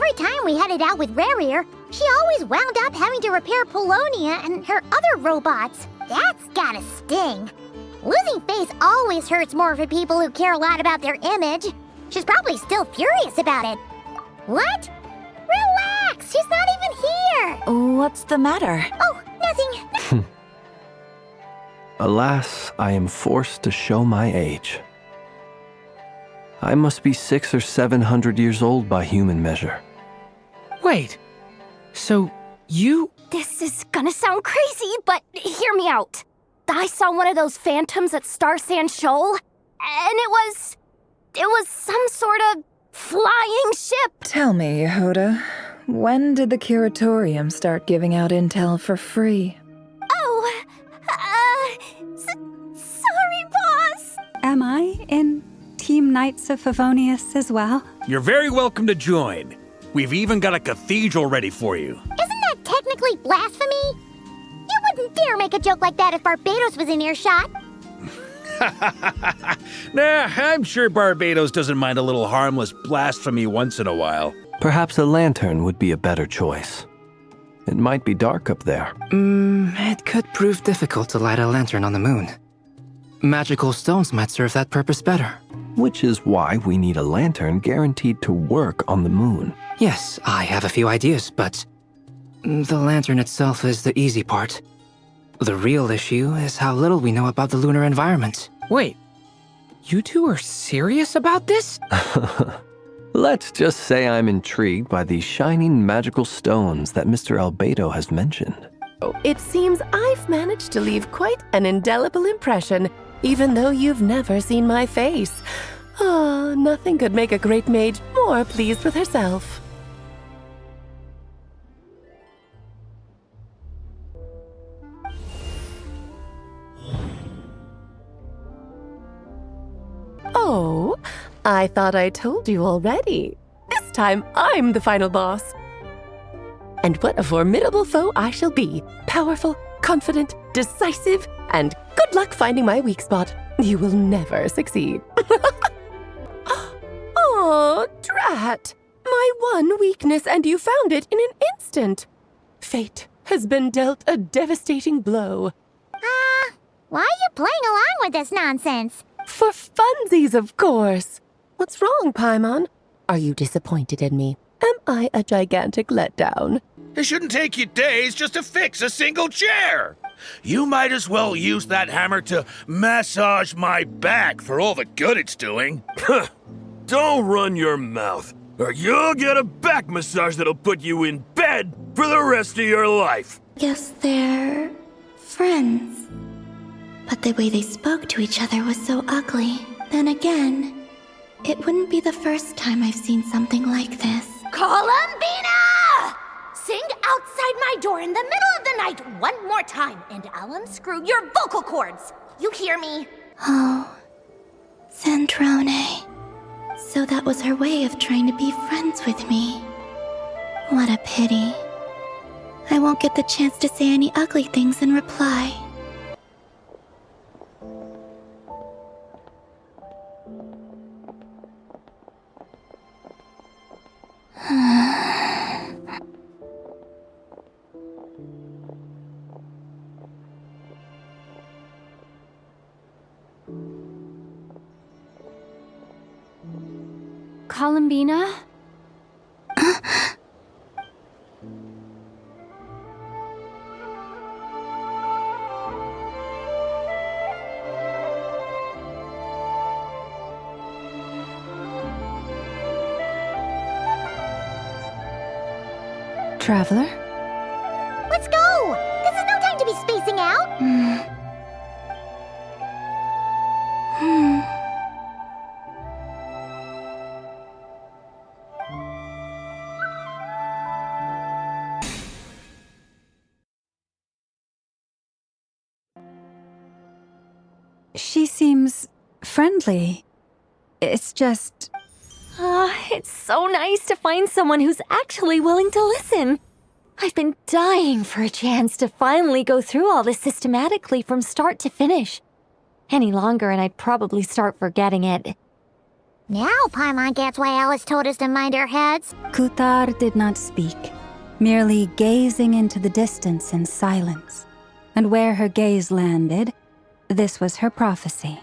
every time we headed out with Rarier, she always wound up having to repair Polonia and her other robots. That's gotta sting. Losing face always hurts more for people who care a lot about their image. She's probably still furious about it. What? Relax, she's not even here. What's the matter? Oh, nothing. Alas, I am forced to show my age. I must be 600 or 700 years old by human measure. Wait, so you... This is gonna sound crazy, but hear me out. I saw one of those phantoms at Star Sand Shoal, and it was some sort of flying ship. Tell me, Yehuda, when did the Curatorium start giving out intel for free? Oh, sorry, boss. Am I in Team Knights of Favonius as well? You're very welcome to join. We've even got a cathedral ready for you. Isn't that technically blasphemy? You wouldn't dare make a joke like that if Barbados was in earshot. Nah, I'm sure Barbados doesn't mind a little harmless blasphemy once in a while. Perhaps a lantern would be a better choice. It might be dark up there. It could prove difficult to light a lantern on the moon. Magical stones might serve that purpose better. Which is why we need a lantern guaranteed to work on the moon. Yes, I have a few ideas, but the lantern itself is the easy part. The real issue is how little we know about the lunar environment. Wait, you two are serious about this? Let's just say I'm intrigued by these shining magical stones that Mr. Albedo has mentioned. It seems I've managed to leave quite an indelible impression, even though you've never seen my face. Ah, nothing could make a great mage more pleased with herself. Oh, I thought I told you already. This time, I'm the final boss. And what a formidable foe I shall be. Powerful, confident, decisive, and good luck finding my weak spot. You will never succeed. Oh, drat. My one weakness, and you found it in an instant. Fate has been dealt a devastating blow. Why are you playing along with this nonsense? For funsies, of course. What's wrong, Paimon? Are you disappointed in me? Am I a gigantic letdown? It shouldn't take you days just to fix a single chair. You might as well use that hammer to massage my back for all the good it's doing. Don't run your mouth, or you'll get a back massage that'll put you in bed for the rest of your life. Guess they're friends. But the way they spoke to each other was so ugly. Then again, it wouldn't be the first time I've seen something like this. Columbina! Sing outside my door in the middle of the night one more time, and I'll unscrew your vocal cords. You hear me? Oh, Zandrone. So that was her way of trying to be friends with me. What a pity. I won't get the chance to say any ugly things in reply. Columbina? Traveler? Let's go! This is no time to be spacing out! She seems friendly. It's just... It's so nice to find someone who's actually willing to listen. I've been dying for a chance to finally go through all this systematically from start to finish. Any longer and I'd probably start forgetting it. Now Paimon gets why Alice told us to mind our heads. Kuthar did not speak, merely gazing into the distance in silence. And where her gaze landed, this was her prophecy.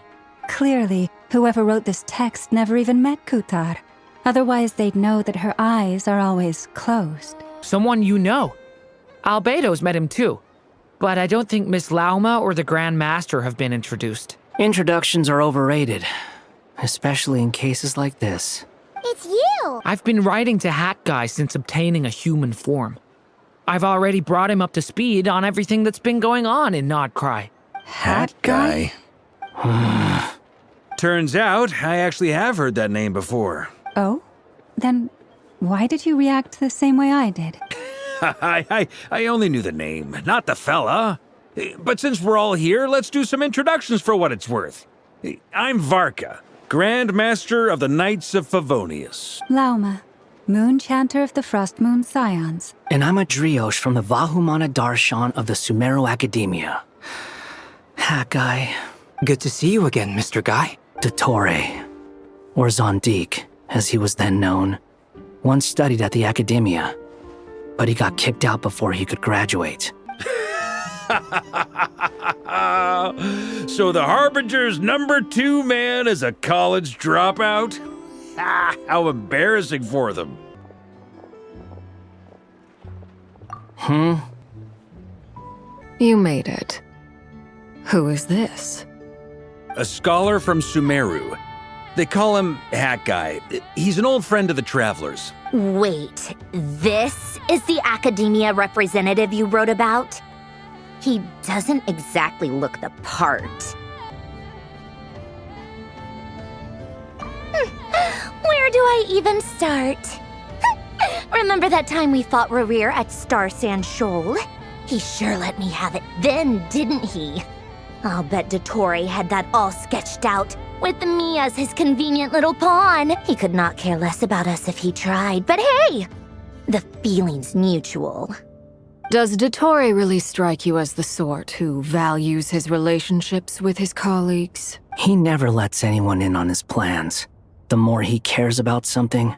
Clearly, whoever wrote this text never even met Kuthar. Otherwise, they'd know that her eyes are always closed. Someone you know. Albedo's met him too. But I don't think Miss Lauma or the Grand Master have been introduced. Introductions are overrated, especially in cases like this. It's you! I've been writing to Hat Guy since obtaining a human form. I've already brought him up to speed on everything that's been going on in Nod Krai. Hat Guy? Turns out, I actually have heard that name before. Oh? Then why did you react the same way I did? I only knew the name, not the fella. But since we're all here, let's do some introductions for what it's worth. I'm Varka, Grand Master of the Knights of Favonius. Lauma, Moon Chanter of the Frost Moon Scions. And I'm a Driosh from the Vahumana Darshan of the Sumero Academia. Hat Guy. Good to see you again, Mr. Guy. Dottore, or Zondik, as he was then known, once studied at the Academia, but he got kicked out before he could graduate. So the Harbinger's #2 man is a college dropout? How embarrassing for them. You made it. Who is this? A scholar from Sumeru. They call him Hat Guy. He's an old friend of the Travelers. Wait, this is the Academia representative you wrote about? He doesn't exactly look the part. Where do I even start? Remember that time we fought Rerir at Star Sand Shoal? He sure let me have it then, didn't he? I'll bet Dottore had that all sketched out, with me as his convenient little pawn. He could not care less about us if he tried, but hey! The feeling's mutual. Does Dottore really strike you as the sort who values his relationships with his colleagues? He never lets anyone in on his plans. The more he cares about something,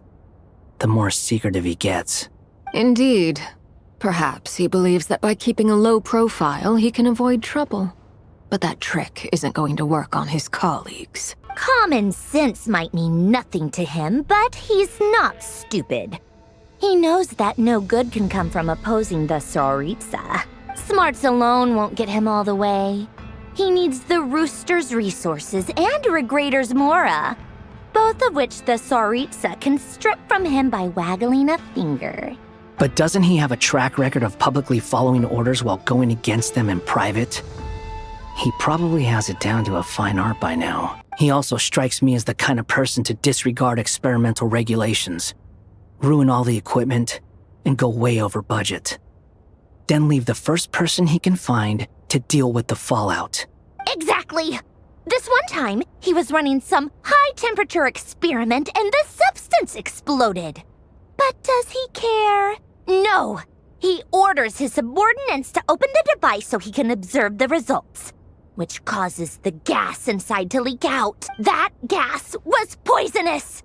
the more secretive he gets. Indeed. Perhaps he believes that by keeping a low profile, he can avoid trouble. But that trick isn't going to work on his colleagues. Common sense might mean nothing to him, but he's not stupid. He knows that no good can come from opposing the Tsaritsa. Smarts alone won't get him all the way. He needs the Rooster's resources and Regrator's Mora, both of which the Tsaritsa can strip from him by waggling a finger. But doesn't he have a track record of publicly following orders while going against them in private? He probably has it down to a fine art by now. He also strikes me as the kind of person to disregard experimental regulations, ruin all the equipment, and go way over budget. Then leave the first person he can find to deal with the fallout. Exactly! This one time, he was running some high-temperature experiment and the substance exploded. But does he care? No! He orders his subordinates to open the device so he can observe the results, which causes the gas inside to leak out. That gas was poisonous!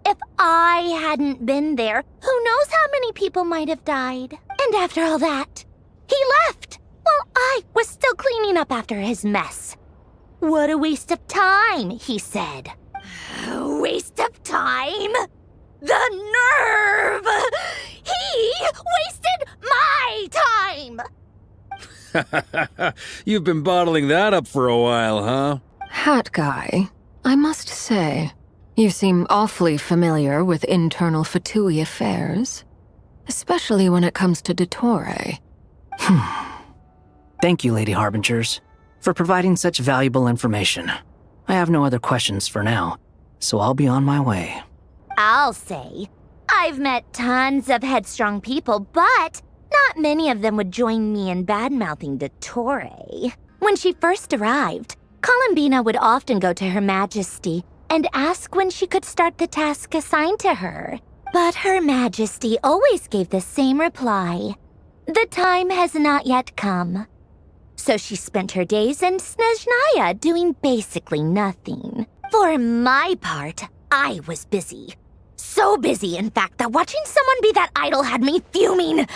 If I hadn't been there, who knows how many people might have died. And after all that, he left while I was still cleaning up after his mess. What a waste of time, he said. Waste of time? The nerve! He wasted my time! You've been bottling that up for a while, huh? Hat Guy, I must say, you seem awfully familiar with internal Fatui affairs, especially when it comes to Dottore. Thank you, Lady Harbingers, for providing such valuable information. I have no other questions for now, so I'll be on my way. I'll say, I've met tons of headstrong people, but not many of them would join me in bad-mouthing Dottore. When she first arrived, Columbina would often go to Her Majesty and ask when she could start the task assigned to her. But Her Majesty always gave the same reply. The time has not yet come. So she spent her days in Snezhnaya doing basically nothing. For my part, I was busy. So busy, in fact, that watching someone be that idol had me fuming. And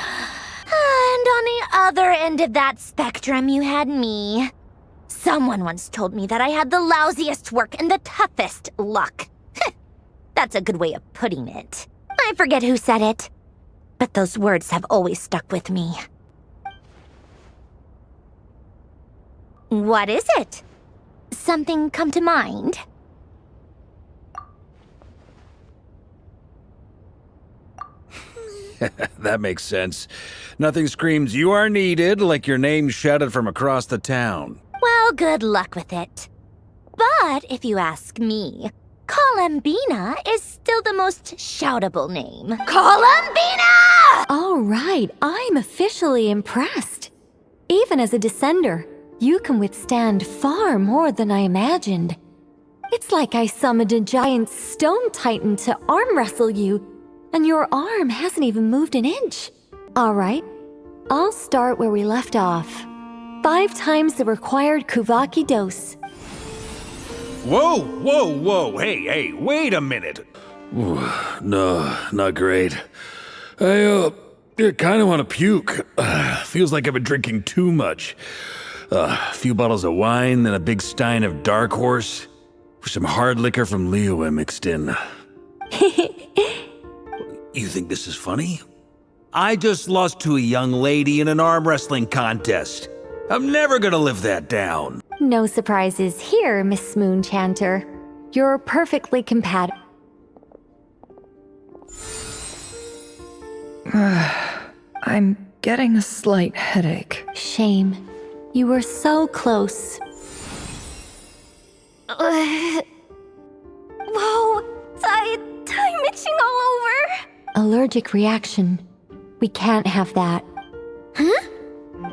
on the other end of that spectrum, you had me. Someone once told me that I had the lousiest work and the toughest luck. That's a good way of putting it. I forget who said it, but those words have always stuck with me. What is it? Something come to mind? That makes sense. Nothing screams you are needed like your name shouted from across the town. Well, good luck with it. But if you ask me, Columbina is still the most shoutable name. Columbina! All right, I'm officially impressed. Even as a descender, you can withstand far more than I imagined. It's like I summoned a giant stone titan to arm wrestle you, and your arm hasn't even moved an inch. All right, I'll start where we left off. 5 times the required Kuvaki dose. Whoa, whoa, whoa, hey, wait a minute. Ooh, no, not great. I kind of want to puke. Feels like I've been drinking too much. A few bottles of wine, then a big stein of Dark Horse. With some hard liquor from Leo mixed in. You think this is funny? I just lost to a young lady in an arm wrestling contest. I'm never gonna live that down. No surprises here, Miss Moonchanter. You're perfectly compatible. I'm getting a slight headache. Shame. You were so close. Whoa, I'm itching all over. Allergic reaction. We can't have that. Huh?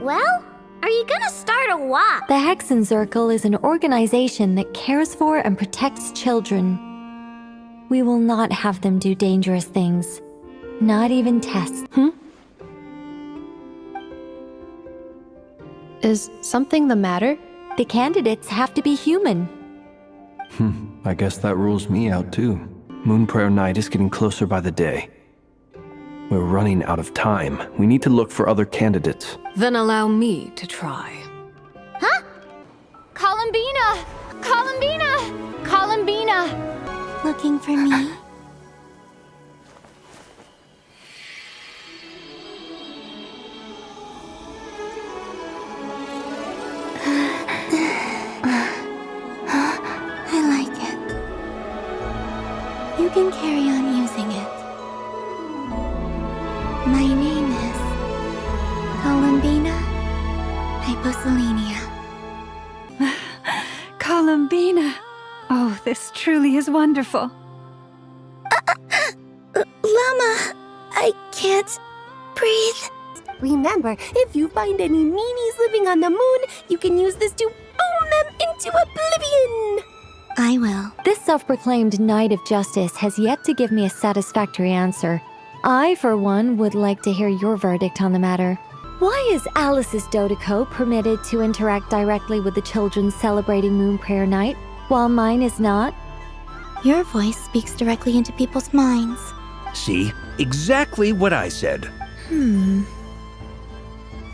Well, are you gonna start a walk? The Hexenzirkel is an organization that cares for and protects children. We will not have them do dangerous things. Not even tests. Is something the matter? The candidates have to be human. I guess that rules me out too. Moon Prayer Night is getting closer by the day. We're running out of time. We need to look for other candidates. Then allow me to try. Huh? Columbina! Columbina! Columbina! Looking for me? I like it. You can carry on using it. My name is Columbina Hyposelenia. Columbina! Oh, this truly is wonderful. Llama, I can't breathe. Remember, if you find any meanies living on the moon, you can use this to boom them into oblivion! I will. This self-proclaimed Knight of Justice has yet to give me a satisfactory answer. I, for one, would like to hear your verdict on the matter. Why is Alice's Dodiko permitted to interact directly with the children celebrating Moon Prayer Night, while mine is not? Your voice speaks directly into people's minds. See? Exactly what I said.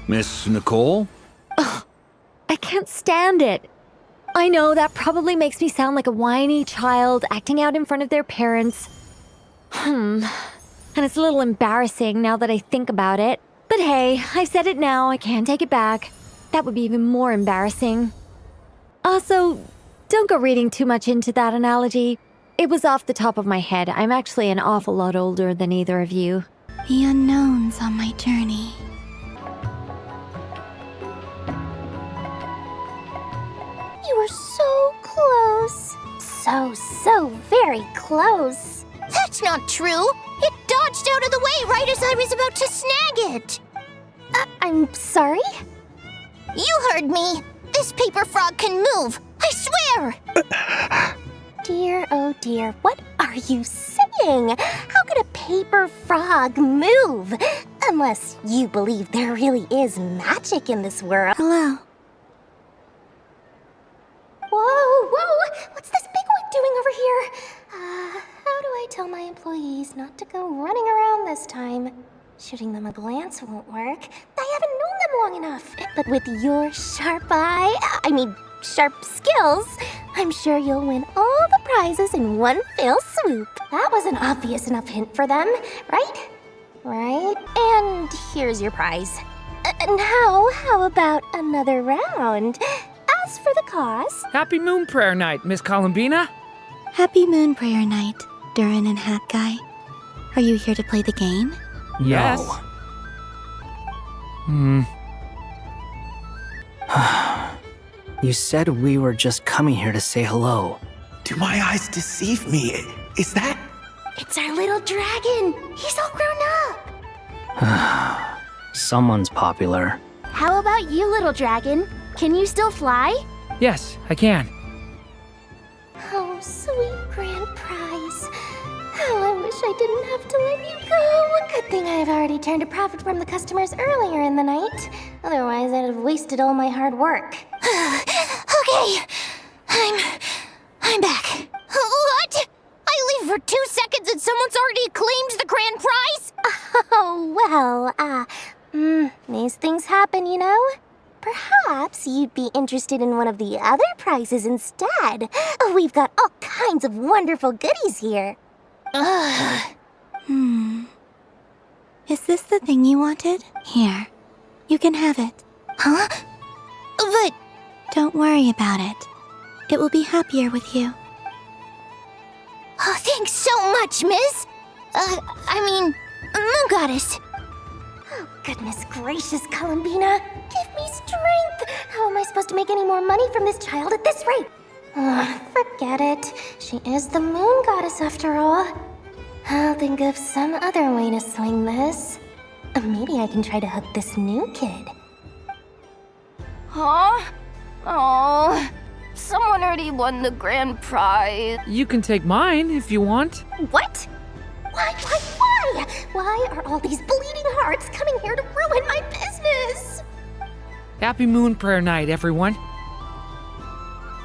Miss Nicole? I can't stand it. I know that probably makes me sound like a whiny child acting out in front of their parents. And it's a little embarrassing now that I think about it. But hey, I've said it now, I can't take it back. That would be even more embarrassing. Also, don't go reading too much into that analogy. It was off the top of my head. I'm actually an awful lot older than either of you. The unknowns on my journey. You were so close. So very close. That's not true. It dodged out of the way right as I was about to snag it. I'm sorry? You heard me. This paper frog can move. I swear. Dear, oh dear, what are you saying? How could a paper frog move? Unless you believe there really is magic in this world. Hello. Whoa, what's this big one doing over here? tell my employees not to go running around this time. Shooting them a glance won't work. I haven't known them long enough. But with your sharp skills, I'm sure you'll win all the prizes in one fell swoop. That was an obvious enough hint for them, right? Right? And here's your prize. Now, how about another round? As for the cost... Happy Moon Prayer Night, Miss Columbina. Happy Moon Prayer Night, Durin and Hat Guy. Are you here to play the game? Yes. You said we were just coming here to say hello. Do my eyes deceive me? Is that... It's our little dragon. He's all grown up. Someone's popular. How about you, little dragon? Can you still fly? Yes, I can. Oh, sweet grand prize. How I wish I didn't have to let you go. Good thing I've already turned a profit from the customers earlier in the night. Otherwise, I'd have wasted all my hard work. Okay, I'm back. What? I leave for 2 seconds and someone's already claimed the grand prize? Oh, well, these things happen, you know? Perhaps you'd be interested in one of the other prizes instead. We've got all kinds of wonderful goodies here. Is this the thing you wanted? Here. You can have it. Huh? But... Don't worry about it. It will be happier with you. Oh, thanks so much, miss. Moon Goddess. Oh, goodness gracious, Columbina. Give me strength. How am I supposed to make any more money from this child at this rate? Forget it. She is the Moon Goddess after all. I'll think of some other way to swing this. Maybe I can try to hook this new kid. Huh? Oh, someone already won the grand prize. You can take mine if you want. What? Why? Why are all these bleeding hearts coming here to ruin my business? Happy Moon Prayer Night, everyone.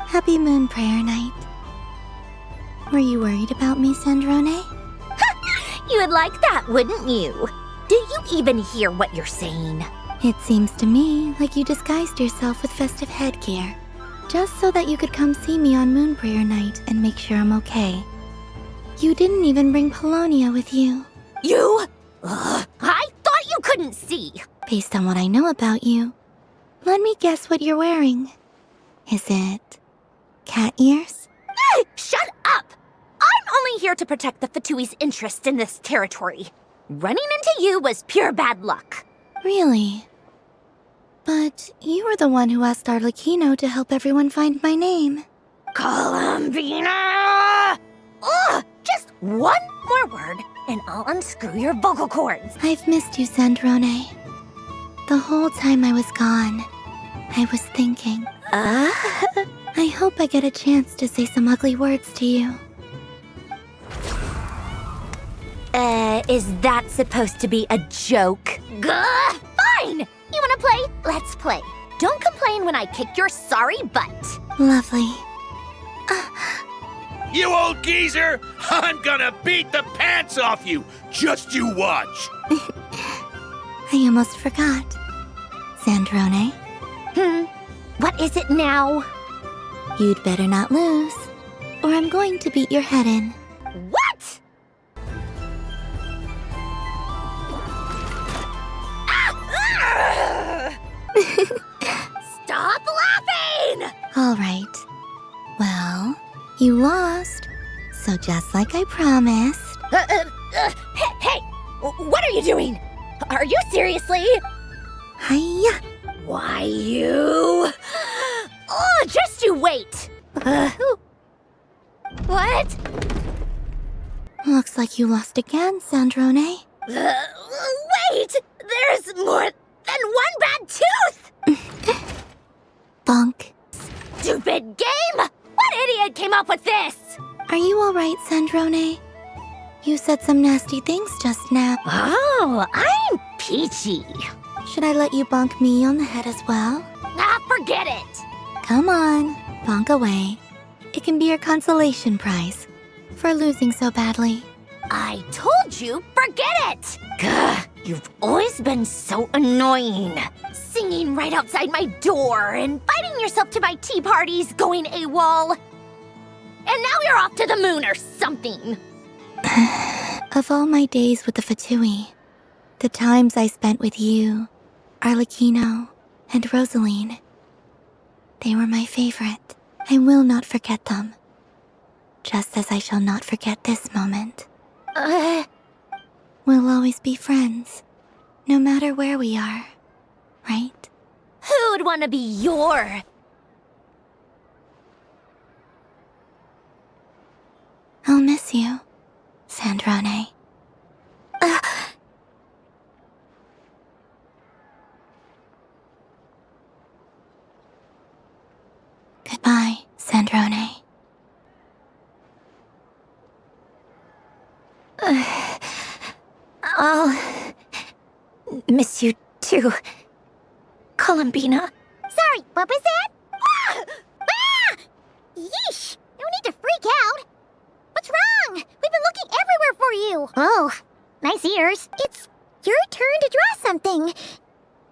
Happy Moon Prayer Night. Were you worried about me, Sandrone? You would like that, wouldn't you? Do you even hear what you're saying? It seems to me like you disguised yourself with festive headgear, just so that you could come see me on Moon Prayer Night and make sure I'm okay. You didn't even bring Polonia with you. You? I thought you couldn't see. Based on what I know about you, let me guess what you're wearing. Is it cat ears? Shut up! I'm only here to protect the Fatui's interests in this territory. Running into you was pure bad luck. Really? But you were the one who asked Arlecchino to help everyone find my name. Columbina! Ugh! Just one more word, and I'll unscrew your vocal cords. I've missed you, Sandrone. The whole time I was gone, I was thinking. I hope I get a chance to say some ugly words to you. Is that supposed to be a joke? Gah! Fine! You wanna play? Let's play. Don't complain when I kick your sorry butt. Lovely. You old geezer! I'm gonna beat the pants off you! Just you watch! I almost forgot. Sandrone? What is it now? You'd better not lose, or I'm going to beat your head in. What? Stop laughing! All right. Well, you lost. So just like I promised. Hey! What are you doing? Are you seriously? Hiya! Why, you... Oh, just you wait! What? Looks like you lost again, Sandrone. Wait! There's more than one bad tooth! Bonk. Stupid game! What idiot came up with this? Are you alright, Sandrone? You said some nasty things just now. Oh, I'm peachy. Should I let you bonk me on the head as well? Forget it! Come on, bonk away. It can be your consolation prize for losing so badly. I told you, forget it! Gah, you've always been so annoying. Singing right outside my door, inviting yourself to my tea parties, going AWOL. And now you're off to the moon or something. Of all my days with the Fatui, the times I spent with you, Arlecchino, and Rosaline, they were my favorite. I will not forget them. Just as I shall not forget this moment. We'll always be friends, no matter where we are, right? Who would want to be your... I'll miss you, Sandrone. Goodbye, Sandrone. I'll miss you too, Columbina. Sorry, what was that? Ah! Yeesh! No need to freak out. What's wrong? We've been looking everywhere for you. Oh, nice ears. It's your turn to draw something.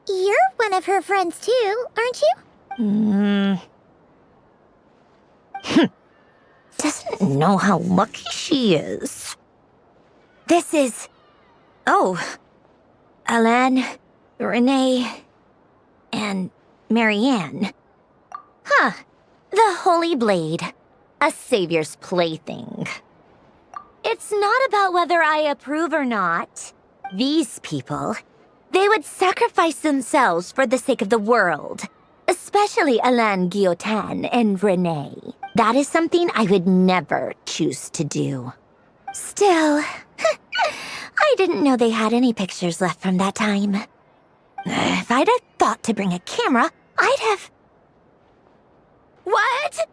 You're one of her friends too, aren't you? Doesn't know how lucky she is. This is... Oh. Alan, Renee, and Marianne. Huh. The Holy Blade. A savior's plaything. It's not about whether I approve or not. These people, they would sacrifice themselves for the sake of the world. Especially Alain Guillotin and Renee. That is something I would never choose to do. Still, I didn't know they had any pictures left from that time. If I'd have thought to bring a camera, I'd have... What?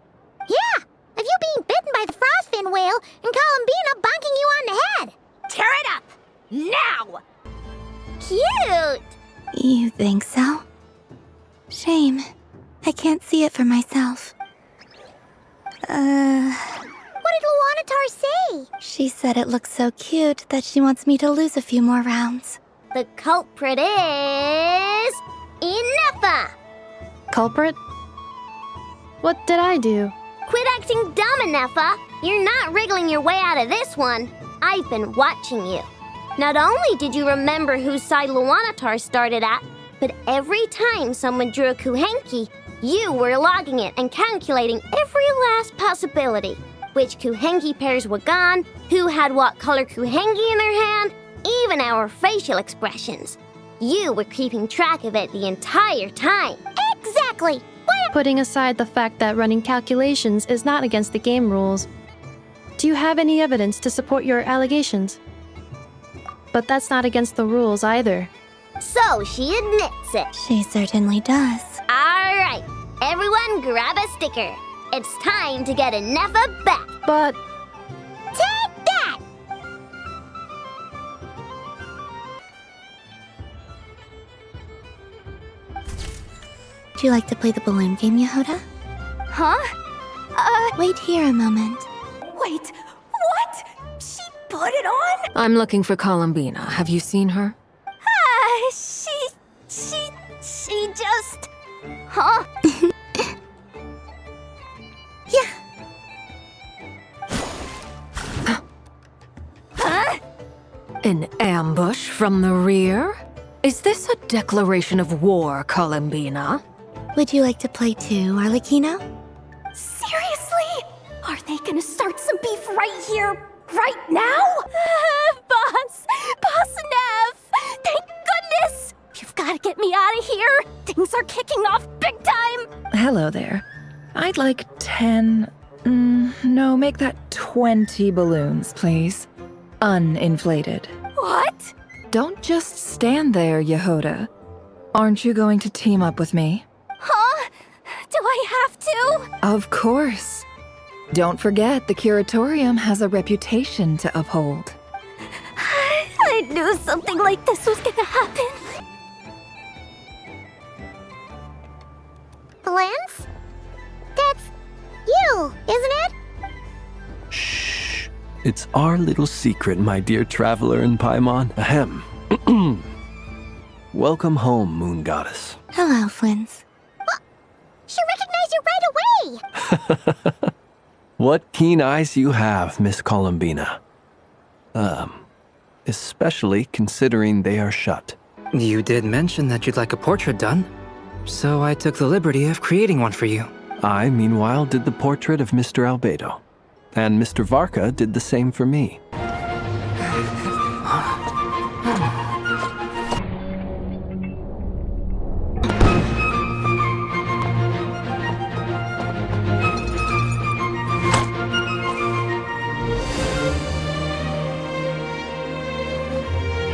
Yeah, of you being bitten by the frostfin whale and Columbina bonking you on the head. Tear it up! Now! Cute! You think so? Shame. I can't see it for myself. What did Luanatar say? She said it looks so cute that she wants me to lose a few more rounds. The culprit is... Ineffa! Culprit? What did I do? Quit acting dumb, Ineffa. You're not wriggling your way out of this one. I've been watching you. Not only did you remember whose side Luanatar started at, but every time someone drew a Kuhenki, you were logging it and calculating every last possibility. Which Kuhenki pairs were gone, who had what color Kuhenki in their hand, even our facial expressions. You were keeping track of it the entire time. Exactly! Putting aside the fact that running calculations is not against the game rules, do you have any evidence to support your allegations? But that's not against the rules either. So she admits it. She certainly does. All right, everyone grab a sticker. It's time to get Ineffa back. But... Take that! Would you like to play the balloon game, Yehoda? Huh? Wait here a moment. Wait, what? She put it on? I'm looking for Columbina. Have you seen her? She just... Huh? Yeah. Huh? An ambush from the rear? Is this a declaration of war, Columbina? Would you like to play too, Arlecchino? Seriously? Are they gonna start some beef right here, right now? Boss Nev! Thank goodness! You've gotta get me out of here! Things are kicking off big time! Hello there. I'd like 10... no, make that 20 balloons, please. Uninflated. What? Don't just stand there, Yehoda. Aren't you going to team up with me? Huh? Do I have to? Of course. Don't forget, the Curatorium has a reputation to uphold. I knew something like this was gonna happen. Lance? That's you, isn't it? Shh. It's our little secret, my dear traveler in Paimon. Ahem. Welcome home, Moon Goddess. Hello, Flins. She recognized you right away! What keen eyes you have, Miss Columbina. Especially considering they are shut. You did mention that you'd like a portrait done, so I took the liberty of creating one for you. I, meanwhile, did the portrait of Mr. Albedo. And Mr. Varka did the same for me.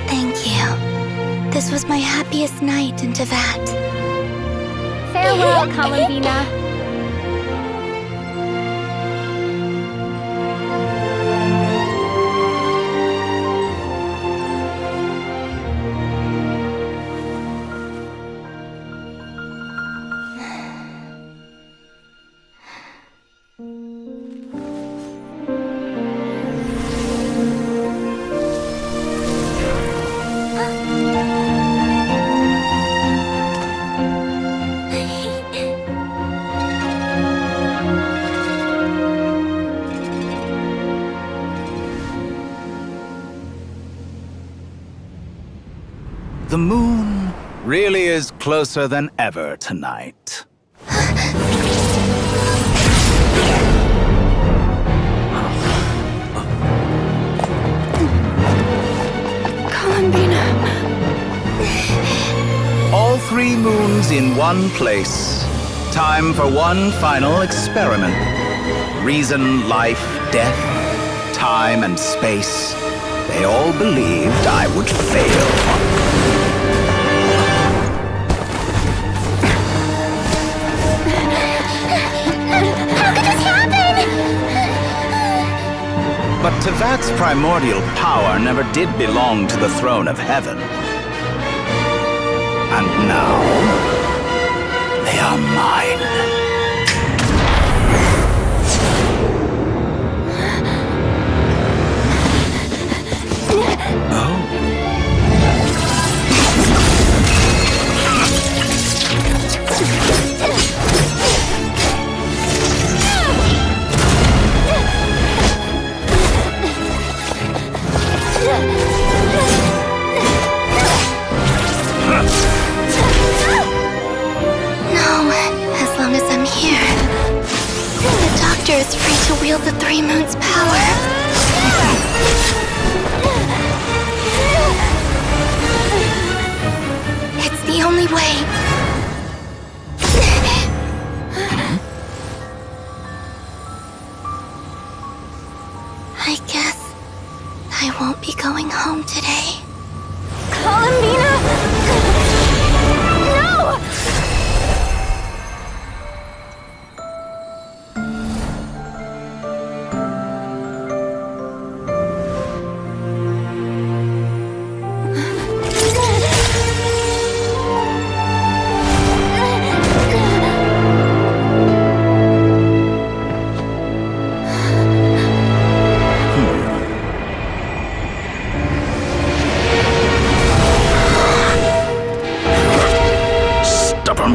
Thank you. This was my happiest night in Tevat. Farewell, Columbina. The moon really is closer than ever tonight. Columbina. All 3 moons in one place. Time for one final experiment. Reason, life, death, time, and space. They all believed I would fail. But Tevat's primordial power never did belong to the throne of heaven. And now, they are mine. Is free to wield the 3 moons' power. It's the only way. I guess I won't be going home today. Columbina! No!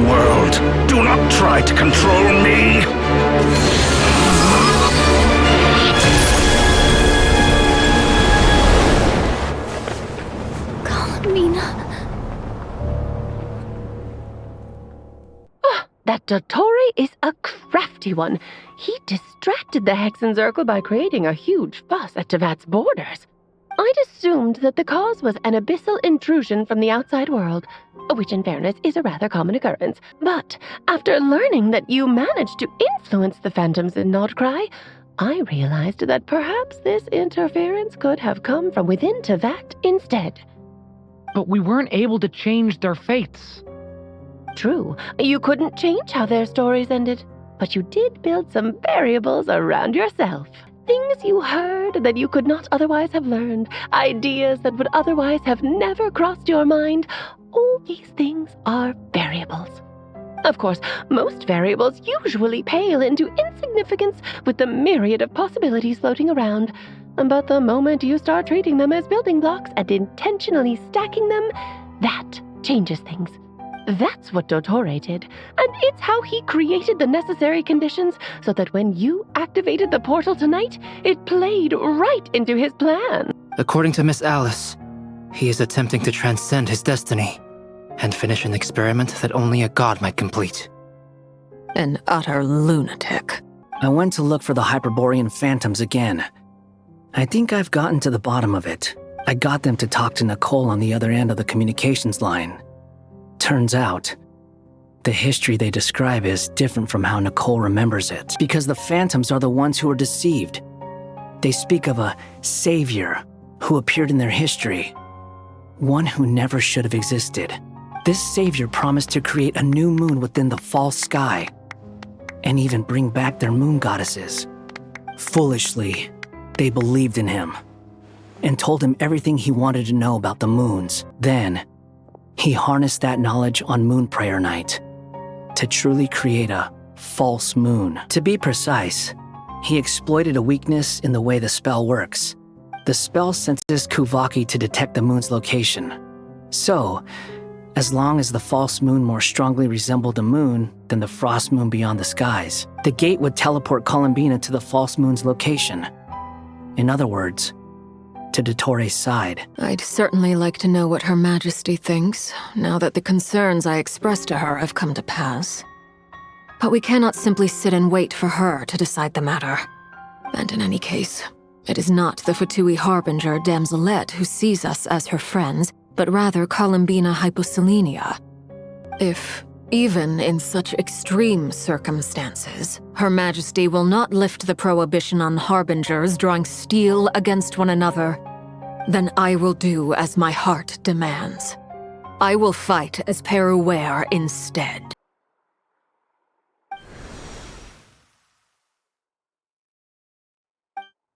World, do not try to control me! Columbina. That Dottore is a crafty one. He distracted the Hexen Circle by creating a huge fuss at Tevat's borders. I'd assumed that the cause was an abyssal intrusion from the outside world, which in fairness is a rather common occurrence. But after learning that you managed to influence the phantoms in Krai, I realized that perhaps this interference could have come from within Tevat instead. But we weren't able to change their fates. True, you couldn't change how their stories ended, but you did build some variables around yourself. Things you heard that you could not otherwise have learned, ideas that would otherwise have never crossed your mind. All these things are variables. Of course, most variables usually pale into insignificance with the myriad of possibilities floating around. But the moment you start treating them as building blocks and intentionally stacking them, that changes things. That's what Dottore did, and it's how he created the necessary conditions so that when you activated the portal tonight, it played right into his plan. According to Miss Alice, he is attempting to transcend his destiny and finish an experiment that only a god might complete. An utter lunatic. I went to look for the Hyperborean phantoms again. I think I've gotten to the bottom of it. I got them to talk to Nicole on the other end of the communications line. Turns out, the history they describe is different from how Nicole remembers it, because the phantoms are the ones who are deceived. They speak of a savior who appeared in their history, one who never should have existed. This savior promised to create a new moon within the false sky, and even bring back their moon goddesses. Foolishly, they believed in him, and told him everything he wanted to know about the moons. Then, he harnessed that knowledge on Moon Prayer Night to truly create a false moon. To be precise, he exploited a weakness in the way the spell works. The spell senses Kuvaki to detect the moon's location. So, as long as the false moon more strongly resembled a moon than the frost moon beyond the skies, the gate would teleport Columbina to the false moon's location. In other words, to Dottore's side. I'd certainly like to know what Her Majesty thinks, now that the concerns I expressed to her have come to pass. But we cannot simply sit and wait for her to decide the matter. And in any case, it is not the Fatui Harbinger Damselette who sees us as her friends, but rather Columbina Hyposelenia. If, even in such extreme circumstances, Her Majesty will not lift the prohibition on Harbingers drawing steel against one another, then I will do as my heart demands. I will fight as Peruware instead.